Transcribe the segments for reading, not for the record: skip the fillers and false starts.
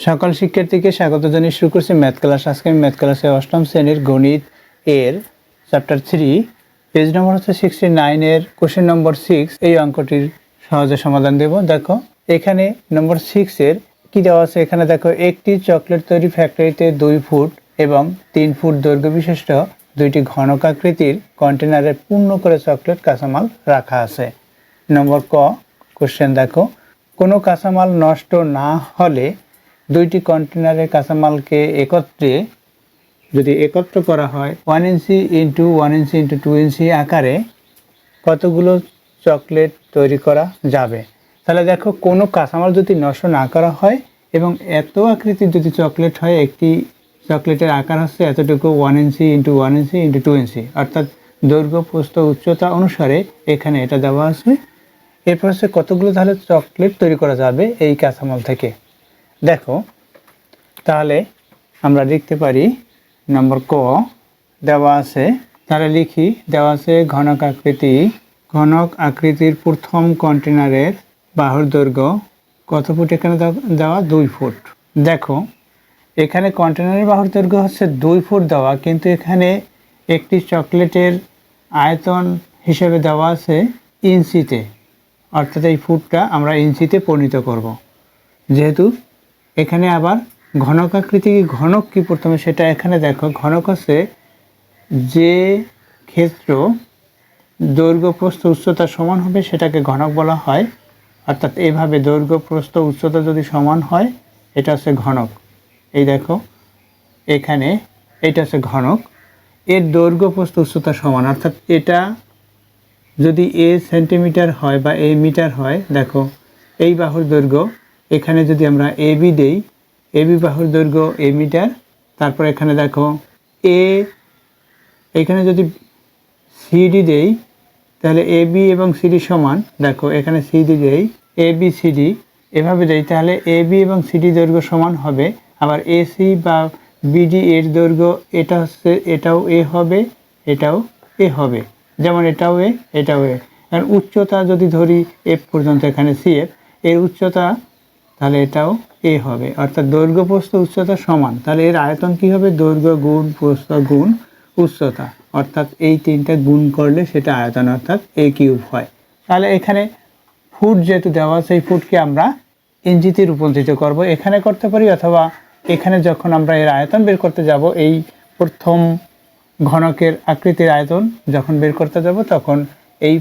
সকল শিক্ষার্থীকে স্বাগত জানিয়ে শুরু করছি ম্যাথ ক্লাস। আজকে আমি ম্যাথ ক্লাসে অষ্টম শ্রেণীর গণিত এর চ্যাপ্টার 3 পেজ নম্বর হচ্ছে 69 এর কোশ্চেন নম্বর 6 এই অঙ্কটির সহজে সমাধান দেব। দেখো এখানে নম্বর 6 এর কি দেওয়া আছে, এখানে দেখো একটি চকলেট তৈরি ফ্যাক্টরিতে 2 ফুট এবং 3 ফুট দৈর্ঘ্য বিশিষ্ট দুইটি ঘনকাকৃতির কন্টেনারে পূর্ণ করে চকলেট কাঁচামাল রাখা আছে। নম্বর ক কোশ্চেন দেখো কোনো কাঁচামাল নষ্ট না হলে দুইটি কন্টেনারের কাঁচামালকে একত্র করা হয় 1 ইঞ্চি ইন্টু 1 ইঞ্চি ইন্টু 2 ইঞ্চি আকারে কতগুলো চকলেট তৈরি করা যাবে। তাহলে দেখো কোনো কাঁচামাল যদি নষ্ট না করা হয় এবং এত আকৃতির যদি চকলেট হয়, একটি চকলেটের আকার হচ্ছে এতটুকু 1 ইঞ্চি ইন্টু 1 ইঞ্চি ইন্টু 2 ইঞ্চি, অর্থাৎ দৈর্ঘ্য প্রস্থ উচ্চতা অনুসারে এখানে এটা দেওয়া আছে। এরপর হচ্ছে কতগুলো তাহলে চকলেট তৈরি করা যাবে এই কাঁচামাল থেকে। দেখো তাহলে আমরা লিখতে পারি নম্বর ক দেওয়া আছে, তাহলে লিখি দেওয়া আছে ঘনক আকৃতির প্রথম কন্টেনারের বাহুর দৈর্ঘ্য কত ফুট, এখানে দেওয়া 2 ফুট। দেখো এখানে কন্টেনারের বাহুর দৈর্ঘ্য হচ্ছে 2 ফুট দেওয়া, কিন্তু এখানে একটি চকলেটের আয়তন হিসেবে দেওয়া আছে ইঞ্চিতে, অর্থাৎ এই ফুটটা আমরা ইঞ্চিতে পরিণত করব। যেহেতু এখানে আবার ঘনক আকৃতি ঘনক কি প্রথমে সেটা এখানে দেখো, ঘনক হচ্ছে যে ক্ষেত্র দৈর্ঘ্য প্রস্থ উচ্চতা সমান হবে সেটাকে ঘনক বলা হয়। অর্থাৎ এইভাবে দৈর্ঘ্য প্রস্থ উচ্চতা যদি সমান হয় এটা হচ্ছে ঘনক। এই দেখো এখানে এটা হচ্ছে ঘনক, এর দৈর্ঘ্য প্রস্থ উচ্চতা সমান, অর্থাৎ এটা যদি এ সেন্টিমিটার হয় বা এ মিটার হয়, দেখো এই বাহুর দৈর্ঘ্য এখানে যদি আমরা এবি দেই, এবি বাহুর দৈর্ঘ্য এ মিটার, তারপর এখানে দেখো এখানে যদি সিডি দেই তাহলে এবি এবং সিডি সমান, দেখো এখানে সিডি দেই এবি সিডি এভাবে দেই, তাহলে এবি এবং সিডি দৈর্ঘ্য সমান হবে। আবার এসি বা বিডি এর দৈর্ঘ্য এটা হচ্ছে এটাও এ হবে, এটাও এ হবে, যেমন এটাও এ এটাও এ। কারণ উচ্চতা যদি ধরি এফ পর্যন্ত, এখানে সিএফ এর উচ্চতা, তাহলে এটাও এ হবে, অর্থাৎ দৈর্ঘ্য প্রস্থ উচ্চতা সমান। তাহলে এর আয়তন কি হবে, দৈর্ঘ্য গুণ প্রস্থ গুণ উচ্চতা, অর্থাৎ এই তিনটা গুণ করলে সেটা আয়তন, অর্থাৎ এ কিউব হয়। তাহলে এখানে ফুট যেহেতু দেওয়া আছে, এই ফুটকে আমরা ইঞ্চিতে রূপান্তরিত করব, এখানে করতে পারি, অথবা এখানে যখন আমরা এর আয়তন বের করতে যাব, এই প্রথম ঘনকের আকৃতির আয়তন যখন বের করতে যাব তখন এই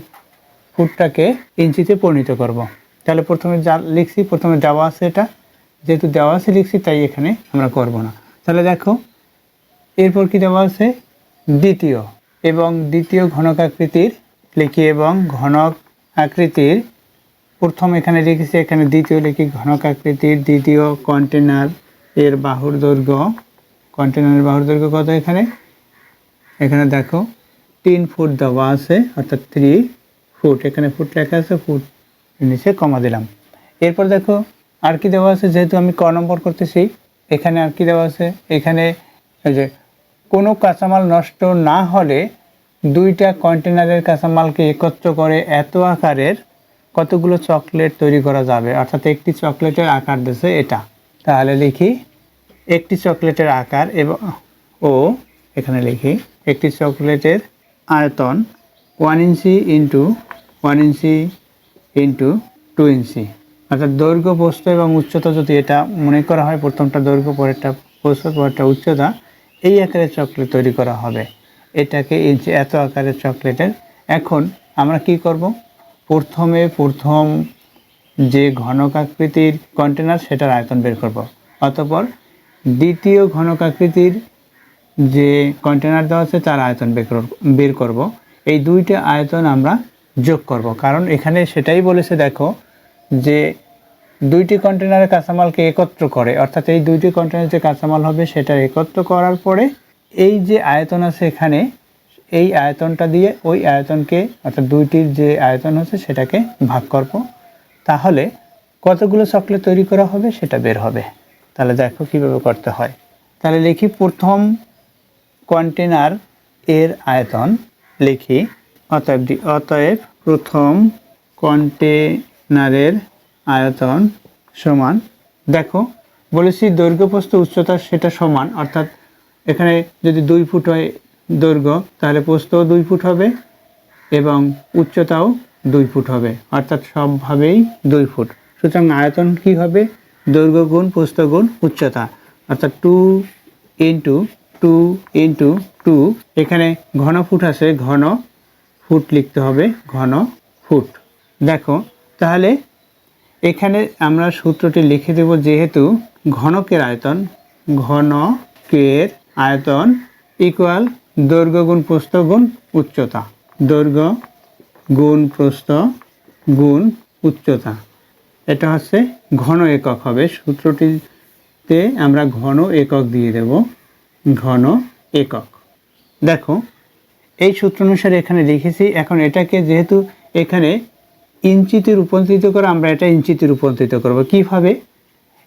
ফুটটাকে ইঞ্চিতে পরিণত করব। তাহলে প্রথমে যা লিখছি, প্রথমে দেওয়া আছে, এটা যেহেতু দেওয়া আছে লিখছি তাই এখানে আমরা করব না। তাহলে দেখো এরপর কি দেওয়া আছে, দ্বিতীয় ঘনক আকৃতির লিখি, এবং ঘনক আকৃতির প্রথম এখানে লিখেছি, এখানে দ্বিতীয় লিখি, ঘনক আকৃতির দ্বিতীয় কন্টেনার এর বাহুর দৈর্ঘ্য, কন্টেনারের বাহুর দৈর্ঘ্য কত, এখানে দেখো 3 ফুট দেওয়া আছে, অর্থাৎ 3 ফুট, এখানে ফুট লেখা আছে, ফুট নিচে কমা দিলাম। এরপর দেখো আর কি দেওয়া আছে, যেহেতু আমি ক নম্বর করতেছি, এখানে আর কি দেওয়া আছে, এখানে এই যে কোনো কাঁচামাল নষ্ট না হলে দুইটা কন্টেনারের কাঁচামালকে একত্র করে এত আকারের কতগুলো চকলেট তৈরি করা যাবে, অর্থাৎ একটি চকলেটের আকার দিয়েছে এটা। তাহলে লিখি একটি চকলেটের আকার এখানে লিখি একটি চকলেটের আয়তন 1 ইঞ্চি ইন্টু 1 ইঞ্চি ইন্টু 2 ইঞ্চি, অর্থাৎ দৈর্ঘ্য প্রস্থ এবং উচ্চতা যদি এটা মনে করা হয়, প্রথমটা দৈর্ঘ্য পরেরটা প্রস্থ পরেরটা উচ্চতা, এই আকারের চকলেট তৈরি করা হবে, এটাকে ইঞ্চি এত আকারের চকলেটের। এখন আমরা কি করব, প্রথম যে ঘনক আকৃতির কন্টেনার সেটার আয়তন বের করব, অতঃপর দ্বিতীয় ঘনক আকৃতির যে কন্টেনার দেওয়া আছে তার আয়তন বের করব। এই দুইটা আয়তন আমরা যোগ করব, কারণ এখানে সেটাই বলেছে, দেখো যে দুইটি কন্টেনারের কাঁচামালকে একত্র করে, অর্থাৎ এই দুইটি কন্টেনার যে কাঁচামাল হবে সেটা একত্র করার পরে এই যে আয়তন আছে এখানে, এই আয়তনটা দিয়ে ওই আয়তনকে, অর্থাৎ দুইটির যে আয়তন আছে সেটাকে ভাগ করব, তাহলে কতগুলো চকলেট তৈরি করা হবে সেটা বের হবে। তাহলে দেখো কিভাবে করতে হয়। তাহলে লিখি প্রথম কন্টেনার এর আয়তন, লিখি অতএব প্রথম কন্টেনারের আয়তন সমান, দেখো বলেছি দৈর্ঘ্য প্রস্থ উচ্চতা সেটা সমান, অর্থাৎ এখানে যদি 2 ফুট হয় দৈর্ঘ্য তাহলে প্রস্থও 2 ফুট হবে এবং উচ্চতাও 2 ফুট হবে, অর্থাৎ সবভাবেই 2 ফুট। সুতরাং আয়তন কি হবে? দৈর্ঘ্য গুণ প্রস্থ গুণ উচ্চতা, অর্থাৎ 2 ইন্টু 2 ইন্টু 2। এখানে ঘন ফুট আছে, ঘন ফুট লিখতে হবে, ঘন ফুট। দেখো তাহলে এখানে আমরা সূত্রটি লিখে দেব, যেহেতু ঘনকের আয়তন ইকুয়াল দৈর্ঘ্য গুণ প্রস্থ গুণ উচ্চতা, দৈর্ঘ্য গুণ প্রস্থ গুণ উচ্চতা। এটা হচ্ছে ঘন একক হবে, সূত্রটিতে আমরা ঘন একক দিয়ে দেব, ঘন একক। দেখো এই সূত্র অনুসারে এখানে লিখেছি। এখন এটাকে যেহেতু এখানে ইঞ্চিতে রূপান্তরিত করে, আমরা এটা ইঞ্চিতে রূপান্তরিত করব কিভাবে?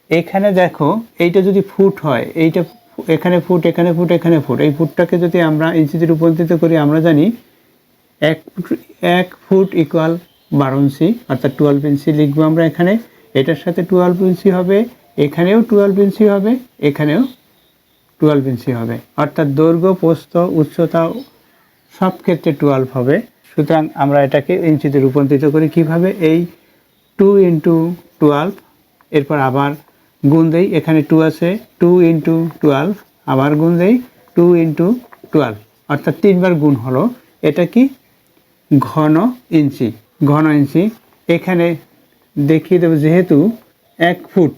এখানে দেখো এইটা যদি ফুট হয়, এইটা এখানে ফুট, এখানে ফুট, এখানে ফুট, এই ফুটটাকে যদি আমরা ইঞ্চিতে রূপান্তরিত করি, আমরা জানি 1 ফুট ইকুয়াল 12 ইঞ্চি, অর্থাৎ 12 ইঞ্চি লিখবো আমরা এখানে। এটার সাথে 12 ইঞ্চি হবে, এখানেও 12 ইঞ্চি হবে, এখানেও 12 ইঞ্চি হবে, অর্থাৎ দৈর্ঘ্য প্রস্থ উচ্চতা সব ক্ষেত্রে 12 হবে। সুতরাং আমরা এটাকে ইঞ্চিতে রূপান্তরিত করি কিভাবে? এই 2 ইন্টু 12, এরপর আবার গুণ দেই, এখানে 2 আছে, 2 ইন্টু 12, আবার গুণ দেই 2 ইন্টু 12, অর্থাৎ 3 বার গুণ হলো। এটা কি? ঘন ইঞ্চি, ঘন ইঞ্চি। এখানে দেখিয়ে দেবো, যেহেতু 1 ফুট,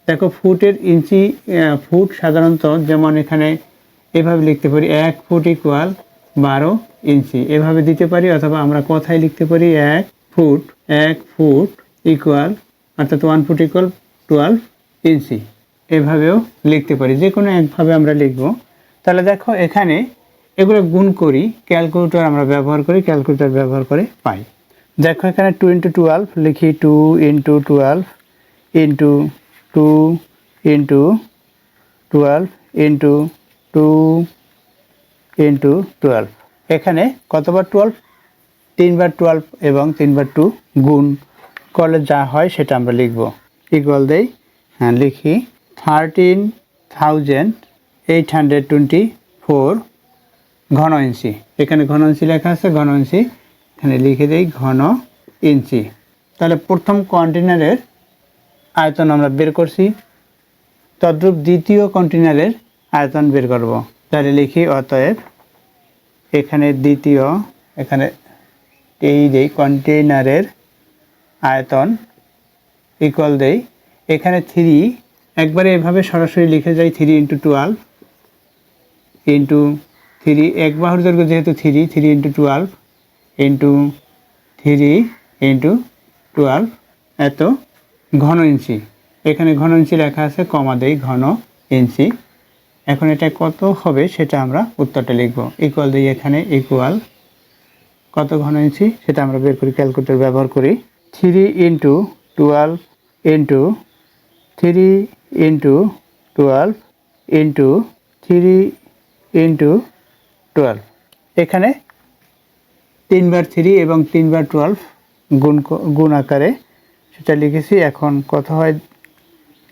দেখো ফুটের ইঞ্চি, ফুট সাধারণত যেমন এখানে এভাবে লিখতে পারি, 1 ফুট ইকুয়াল 12 ইঞ্চি, এভাবে দিতে পারি, অথবা আমরা কথায় লিখতে পারি 1 ফুট ইকুয়াল, অর্থাৎ 1 ফুট ইকুয়াল 12 ইঞ্চি, এভাবেও লিখতে পারি, যে কোনো একভাবে আমরা লিখব। তাহলে দেখো এখানে এগুলো গুণ করি, ক্যালকুলেটর আমরা ব্যবহার করি, ক্যালকুলেটর ব্যবহার করে পাই। দেখো এখানে 2 ইন্টু 12 লিখি, 2 into 12 into 2 into 12 into 2 into 12। এখানে কতবার 12? 3 বার 12 এবং 3 বার 2 গুণ করলে যা হয় সেটা আমরা লিখব, ইকুয়াল দেই। হ্যাঁ লিখি 13,824 ঘন ইঞ্চি। এখানে ঘন ইঞ্চি লেখা আছে, ঘন ইঞ্চি এখানে লিখে দেই, ঘন ইঞ্চি। তাহলে প্রথম কন্টেনারের আয়তন আমরা বের করছি, তদ্রূপ দ্বিতীয় কন্টেনারের আয়তন বের করব। তাহলে লিখি অতএব এখানে দ্বিতীয়, এখানে এই দেই কন্টেনারের আয়তন ইকুয়াল দেই, এখানে 3 একবারে এভাবে সরাসরি লিখে যাই, 3 ইন্টু 12 ইন্টু 3, এক বাহুর দৈর্ঘ্য যেহেতু 3 ইন্টু 12 ইন্টু 3 ইন্টু 12, এত ঘন ইঞ্চি। এখানে ঘন ইঞ্চি লেখা আছে, কমা দেই, ঘন ইঞ্চি। এখন এটা কত হবে সেটা আমরা উত্তরটা লিখব, ইকুয়াল দিই, এখানে ইকুয়াল কত ঘন ইঞ্চি সেটা আমরা বের করি, ক্যালকুলেটর ব্যবহার করি। 3 into 12 into 3 into 12 into 3 into 12, এখানে 3 বার 3 এবং 3 বার 12 গুণ আকারে সেটা লিখেছি। এখন কত হয়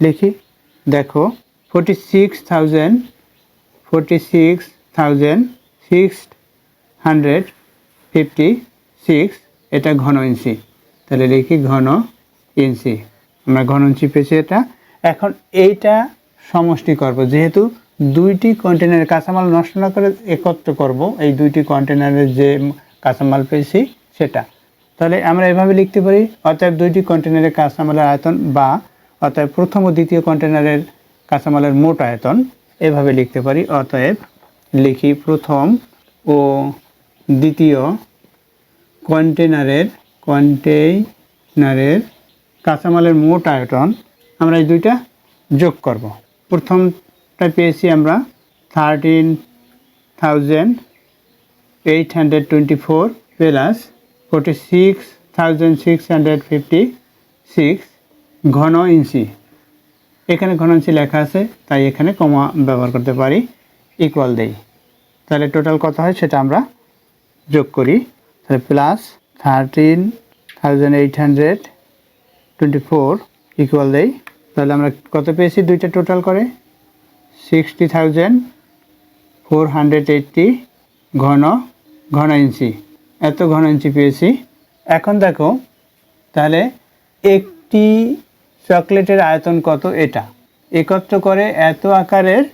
লিখি, দেখো 46,656, এটা ঘন ইঞ্চি। তাহলে লিখি ঘন ইঞ্চি, আমরা ঘন ইঞ্চি পেয়েছি এটা। এখন এইটা সমষ্টি করব, যেহেতু দুইটি কন্টেনারের কাঁচামাল নষ্ট না করে একত্র করব এই দুইটি কন্টেনারের যে কাঁচামাল পেয়েছি সেটা। তাহলে আমরা এভাবে লিখতে পারি, অতএব দুইটি কন্টেনারের কাঁচামালের আয়তন, বা অতএব প্রথম ও দ্বিতীয় কন্টেনারের কাঁচামালের মোট আয়তন, এভাবে লিখতে পারি। অতএব লিখি প্রথম ও দ্বিতীয় কন্টেনারের কাঁচামালের মোট আয়তন, আমরা এই দুইটা যোগ করব। প্রথমটা পেয়েছি আমরা 13,824 প্লাস 46,656 ঘন ইঞ্চি। এখানে ঘন ইঞ্চি লেখা আছে, তাই এখানে কমা ব্যবহার করতে পারি, ইকুয়াল দেই। তাহলে টোটাল কত হয় সেটা আমরা যোগ করি। তাহলে প্লাস 13,824 ইকুয়াল দেই তাহলে আমরা কত পেয়েছি দুইটা টোটাল করে 60,480 ঘন ঘন ইঞ্চি, এত ঘন ইঞ্চি পেয়েছি। এখন দেখো তাহলে একটি চকলেটের আয়তন কত, এটা একত্র করে এত আকারের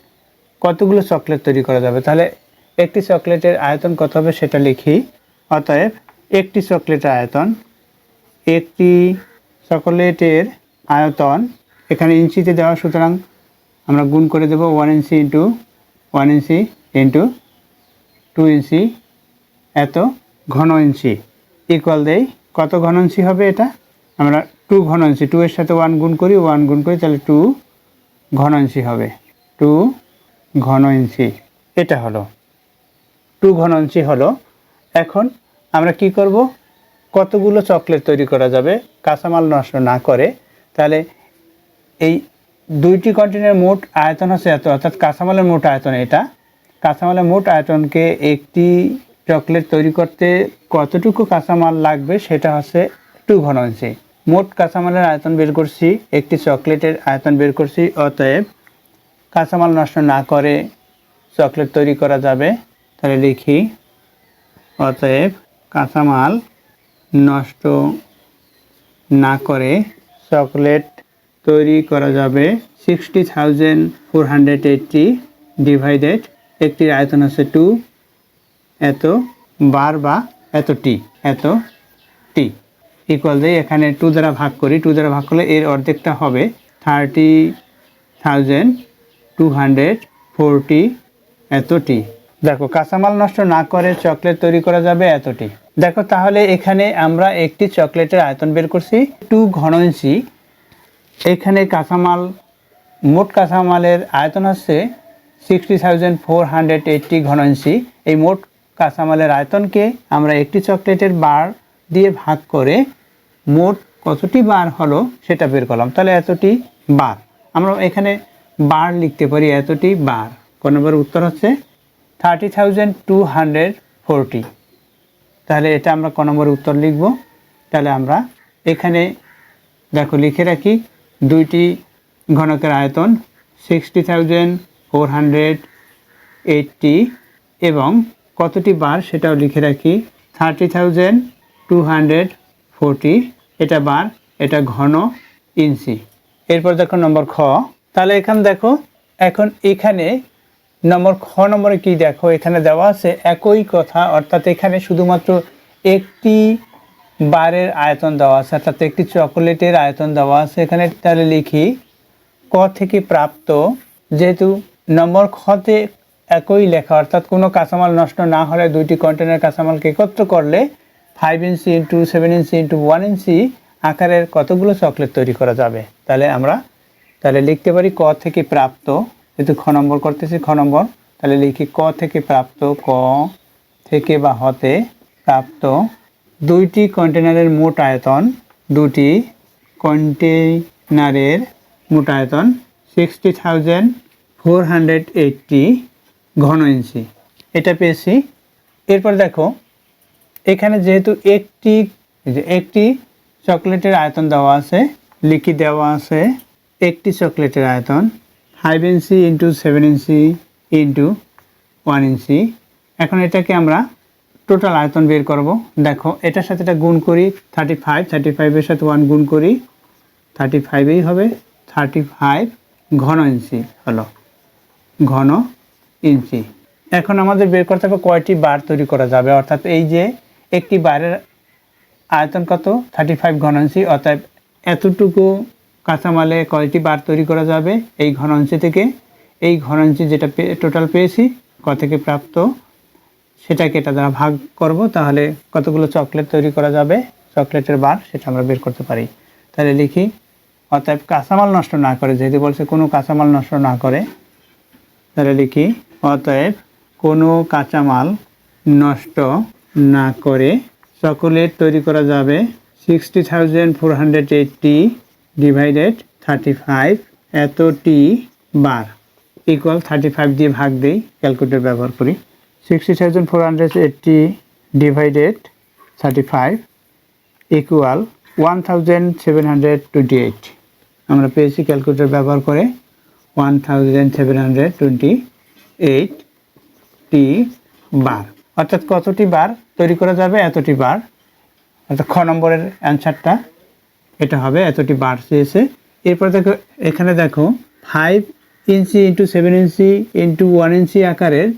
কতগুলো চকলেট তৈরি করা যাবে। তাহলে একটি চকলেটের আয়তন কত হবে সেটা লিখি। অতএব একটি চকলেটের আয়তন এখানে ইঞ্চিতে দেওয়া, সুতরাং আমরা গুণ করে দেব 1 ইঞ্চি ইন্টু 1 ইঞ্চি ইন্টু 2 ইঞ্চি এত ঘন ইঞ্চি ইকুয়াল দেই কত ঘন ইঞ্চি হবে, এটা আমরা 2 ঘন ইঞ্চি, 2 এর সাথে 1 গুণ করি, তাহলে 2 ঘন ইঞ্চি হবে, 2 ঘন ইঞ্চি। এটা হলো 2 ঘন ইঞ্চি হলো। এখন আমরা কি করব, কতগুলো চকলেট তৈরি করা যাবে কাঁচামাল নষ্ট না করে। তাহলে এই দুইটি কন্টেনারের মোট আয়তন হচ্ছে এত, অর্থাৎ কাঁচামালের মোট আয়তন এটা। কাঁচামালের মোট আয়তনকে একটি চকলেট তৈরি করতে কতটুকু কাঁচামাল লাগবে সেটা হচ্ছে 2 ঘন ইঞ্চি। মোট কাঁচামালের আয়তন বের করছি, একটি চকলেটের আয়তন বের করছি। অতএব কাঁচামাল নষ্ট না করে চকলেট তৈরি করা যাবে। তাহলে লিখি অতএব কাঁচামাল নষ্ট না করে চকলেট তৈরি করা যাবে 60,480 ডিভাইডেড একটির আয়তন হচ্ছে 2 এত বার বা এত টি ইকুয়াল দিয়ে এখানে 2 দ্বারা ভাগ করি। 2 দ্বারা ভাগ করলে এর অর্ধেকটা হবে 30,240 এত টি। দেখো কাঁচামাল নষ্ট না করে চকলেট তৈরি করা যাবে এতটি। দেখো তাহলে এখানে আমরা একটি চকলেটের আয়তন বের করছি 2 ঘন ইঞ্চি। এখানে মোট কাঁচামালের আয়তন হচ্ছে 60,480 ঘন ইঞ্চি। এই মোট কাঁচামালের আয়তনকে আমরা একটি চকলেটের বার দিয়ে ভাগ করে মোট কতটি বার হলো সেটা বের করলাম। তাহলে এতটি বার, আমরা এখানে বার লিখতে পারি, এতটি বার। ক নম্বর উত্তর হচ্ছে 30,240। তাহলে এটা আমরা ক নম্বর উত্তর লিখব। তাহলে আমরা এখানে দেখো লিখে রাখি দুইটি ঘনকের আয়তন 60,480 এবং কতটি বার সেটাও লিখে রাখি 30,240। এটা বার, এটা ঘন ইঞ্চি। এরপর দেখো নম্বর খ। তাহলে এখানে দেখো, এখন এখানে নম্বর খ নম্বরে কি দেখো, এখানে দেওয়া আছে একই কথা, অর্থাৎ এখানে শুধুমাত্র একটি বারের আয়তন দেওয়া আছে, অর্থাৎ একটি চকোলেটের আয়তন দেওয়া আছে এখানে। তাহলে লিখি ক থেকে প্রাপ্ত, যেহেতু নম্বর খতে একই লেখা, অর্থাৎ কোনো কাঁচামাল নষ্ট না হলে দুইটি কন্টেনার কাঁচামালকে একত্র করলে 5 ইঞ্চি ইন্টু 7 ইঞ্চি ইন্টু 1 ইঞ্চি আকারের কতগুলো চকলেট তৈরি করা যাবে। তাহলে আমরা লিখতে পারি ক থেকে প্রাপ্ত, যেহেতু খ নম্বর করতেছি খ নম্বর, তাহলে লিখি ক থেকে প্রাপ্ত, ক থেকে বা হতে প্রাপ্ত দুইটি কন্টেনারের মোট আয়তন, 60,480 ঘন ইঞ্চি, এটা পেয়েছি। এরপর দেখো এখানে যেহেতু একটি চকলেটের আয়তন দেওয়া আছে, লিখি দেওয়া আছে একটি চকলেটের আয়তন 5 ইঞ্চি ইন্টু 7 ইঞ্চি ইন্টু 1 ইঞ্চি। এখন এটাকে আমরা টোটাল আয়তন বের করব। দেখো এটার সাথে এটা গুণ করি 35 এর সাথে 1 গুণ করি 35ই হবে, 35 ঘন ইঞ্চি হলো, ঘন ইঞ্চি। এখন আমাদের বের করতে হবে কয়টি বার তৈরি করা যাবে, অর্থাৎ এই যে একটি বারের আয়তন কত 35 ঘন ইঞ্চি, অর্থাৎ এতটুকু কাঁচামালে কয়টি বার তৈরি করা যাবে এই ঘন ইঞ্চি থেকে। এই ঘন ইঞ্চি যেটা টোটাল পেয়েছি ক থেকে প্রাপ্ত, সেটাকে এটা দ্বারা ভাগ করব, তাহলে কতগুলো চকলেট তৈরি করা যাবে চকলেটের বার সেটা আমরা বের করতে পারি। তাহলে লিখি অতএব কাঁচামাল নষ্ট না করে, যেহেতু বলছে কোনো কাঁচামাল নষ্ট না করে, তাহলে লিখি অতএব কোনো কাঁচামাল নষ্ট না করে চকোলেট তৈরি করা যাবে 60,480 ডিভাইডেড 35 এতটি বার ইকুয়াল 35 দিয়ে ভাগ দিই, ক্যালকুলেটর ব্যবহার করি। 60,480 ডিভাইডেড 35 ইকুয়াল 1728। আমরা পেয়েছি ক্যালকুলেটর ব্যবহার করে 1728 টি বার, অর্থাৎ কতটি বার তৈরি করা যাবে, এতটি বার, অর্থাৎ খ নম্বরের অ্যান্সারটা এটা হবে, এতটি বার চেয়েছে। এরপর দেখো এখানে দেখো 5 ইঞ্চি ইন্টু 7 ইঞ্চি ইন্টু 1 ইঞ্চি আকারের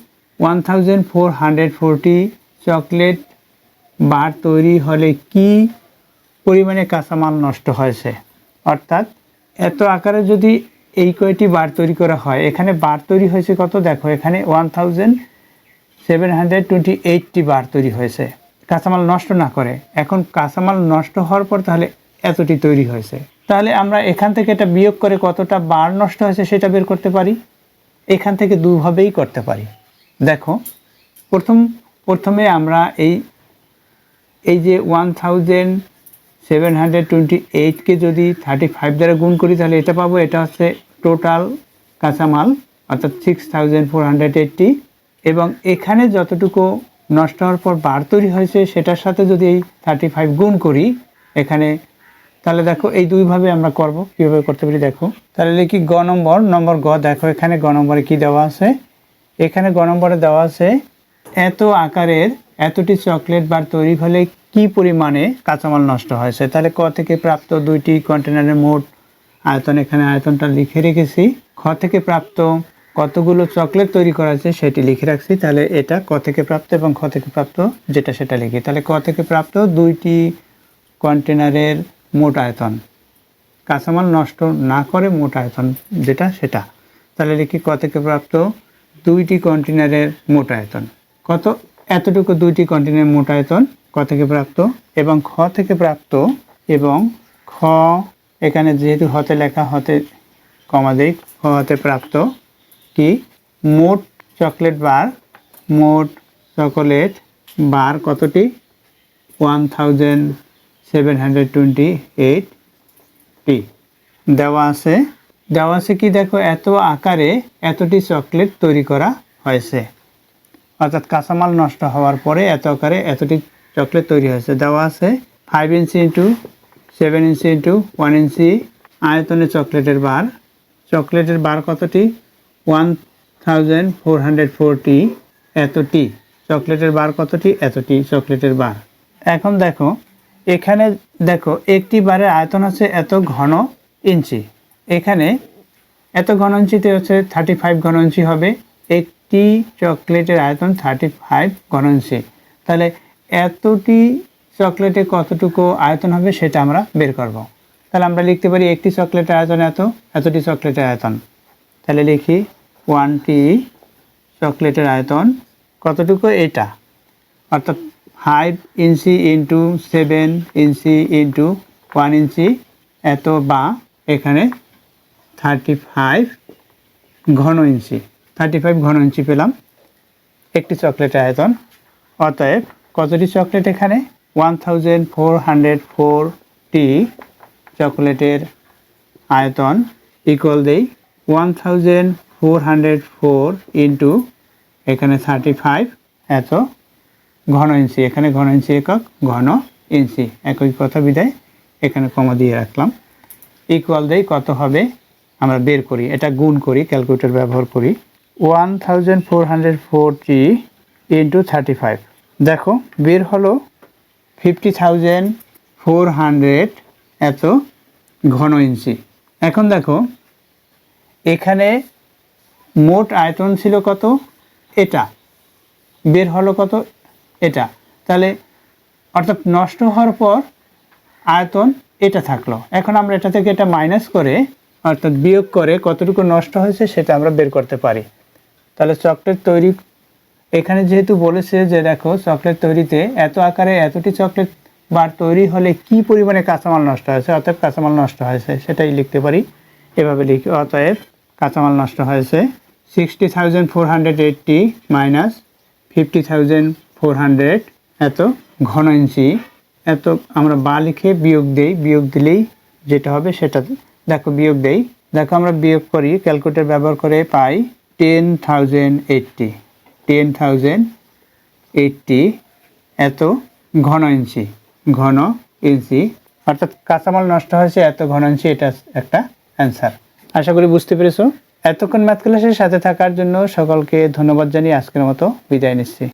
1440 চকলেট বার তৈরি হলে কি পরিমাণে কাঁচামাল নষ্ট হয়েছে। অর্থাৎ এত আকারে যদি এই কয়টি বার তৈরি করা হয়, এখানে বার তৈরি হয়েছে কত দেখো, এখানে 1728টি বার তৈরি হয়েছে কাঁচামাল নষ্ট না করে। এখন কাঁচামাল নষ্ট হওয়ার পর তাহলে এতটি তৈরি হয়েছে, তাহলে আমরা এখান থেকে এটা বিয়োগ করে কতটা বার নষ্ট হয়েছে সেটা বের করতে পারি। এখান থেকে দুভাবেই করতে পারি। দেখো প্রথমে আমরা এই যে 1728কে যদি 35 দ্বারা গুণ করি তাহলে এটা পাবো, এটা হচ্ছে টোটাল কাঁচামাল অর্থাৎ 6480, এবং এখানে যতটুকু নষ্ট হওয়ার পর বার তৈরি হয়েছে সেটার সাথে যদি এই 35 গুণ করি এখানে, তাহলে দেখো এই দুইভাবে আমরা করব। কীভাবে করতে পারি দেখো, তাহলে লিখি নম্বর গ। দেখো এখানে গ নম্বরে কী দেওয়া আছে, এখানে গ নম্বরে দেওয়া আছে এত আকারের এতটি চকলেট বার তৈরি হলে কি পরিমাণে কাঁচামাল নষ্ট হয়েছে। তাহলে ক থেকে প্রাপ্ত দুইটি কন্টেনারের মোট আয়তন, এখানে আয়তনটা লিখে রেখেছি। খ থেকে প্রাপ্ত কতগুলো চকলেট তৈরি করা আছে সেটি লিখে রাখছি। তাহলে এটা ক থেকে প্রাপ্ত এবং খ থেকে প্রাপ্ত যেটা সেটা লিখি। তাহলে ক থেকে প্রাপ্ত দুইটি কন্টেনারের মোট আয়তন, কাঁচামাল নষ্ট না করে মোট আয়তন যেটা সেটা। তাহলে লিখি ক থেকে প্রাপ্ত দুইটি কন্টেনারের মোট আয়তন কত, এতটুকু দুইটি কন্টেনারের মোট আয়তন ক থেকে প্রাপ্ত, এবং খ থেকে প্রাপ্ত, এবং খ এখানে যেহেতু হতে লেখা হতে কমা দেই, খ হতে প্রাপ্ত কি মোট চকলেট বার, মোট চকোলেট বার কতটি 1728টি দেওয়া আছে কি দেখো, এত আকারে এতটি চকলেট তৈরি করা হয়েছে, অর্থাৎ কাঁচামাল নষ্ট হওয়ার পরে এত আকারে এতটি চকলেট তৈরি হয়েছে। দেওয়া আছে 5 ইঞ্চি ইন্টু 7 ইঞ্চি ইন্টু 1 ইঞ্চি আয়তনে চকলেটের বার কতটি 1440 এতটি চকলেটের বার কতটি, এতটি চকলেটের বার। এখন দেখো এখানে দেখো একটি বারের আয়তন আছে এত ঘন ইঞ্চি, এখানে এত ঘন ইঞ্চিতে হচ্ছে 35 ঘন ইঞ্চি হবে, একটি চকলেটের আয়তন 35 ঘন ইঞ্চি। তাহলে এতটি চকলেটে কতটুকু আয়তন হবে সেটা আমরা বের করব। তাহলে আমরা লিখতে পারি একটি চকলেটের আয়তন এতটি চকলেটের আয়তন। তাহলে লিখি 1টি চকলেটের আয়তন কতটুকু, এটা অর্থাৎ 5 ইঞ্চি ইন্টু 7 ইঞ্চি ইন্টু 1 ইঞ্চি এত, বা এখানে 35 ঘন ইঞ্চি পেলাম একটি চকলেটের আয়তন। অতএব কতটি চকলেট, এখানে 1404টি চকলেটের আয়তন ইকুয়াল দেই 1404 ইন্টু এখানে 35 এত ঘন ইঞ্চি, এখানে ঘন ইঞ্চি একক, ঘন ইঞ্চি একই কথা বিদায় এখানে কমা দিয়ে রাখলাম। ইকুয়াল দেই কত হবে আমরা বের করি, এটা গুণ করি, ক্যালকুলেটর ব্যবহার করি। 1440 ইন্টু 35, দেখো বের হলো 50,400 এত ঘন ইঞ্চি। এখন দেখো এখানে মোট আয়তন ছিল কত, এটা বের হলো কত, এটা। তাহলে অর্থাৎ নষ্ট হওয়ার পর আয়তন এটা থাকলো। এখন আমরা এটা থেকে এটা মাইনাস করে অর্থাৎ বিয়োগ করে কতটুকু নষ্ট হয়েছে সেটা আমরা বের করতে পারি। তাহলে চকলেট তৈরি, এখানে যেহেতু বলেছে যে দেখো চকলেট তৈরিতে এত আকারে এতটি চকলেট বার তৈরি হলে কি পরিমাণে কাঁচামাল নষ্ট হয়েছে, অতএব কাঁচামাল নষ্ট হয়েছে সেটাই লিখতে পারি। এভাবে লিখি, অতএব কাঁচামাল নষ্ট হয়েছে 60,480 মাইনাস 50,400 এত ঘন ইঞ্চি, এত আমরা বা লিখে বিয়োগ দেই, বিয়োগ দিলেই যেটা হবে সেটা দেখো বিয়োগ দেই। দেখো আমরা বিয়োগ করি, ক্যালকুলেটর ব্যবহার করে পাই 10,080 এত ঘন ইঞ্চি, অর্থাৎ কাঁচামাল নষ্ট হয়েছে এত ঘন ইঞ্চি, এটা একটা অ্যান্সার। আশা করি বুঝতে পেরেছো। এতক্ষণ ম্যাথ ক্লাসের সাথে থাকার জন্য সকলকে ধন্যবাদ জানিয়ে আজকের মতো বিদায় নিচ্ছি।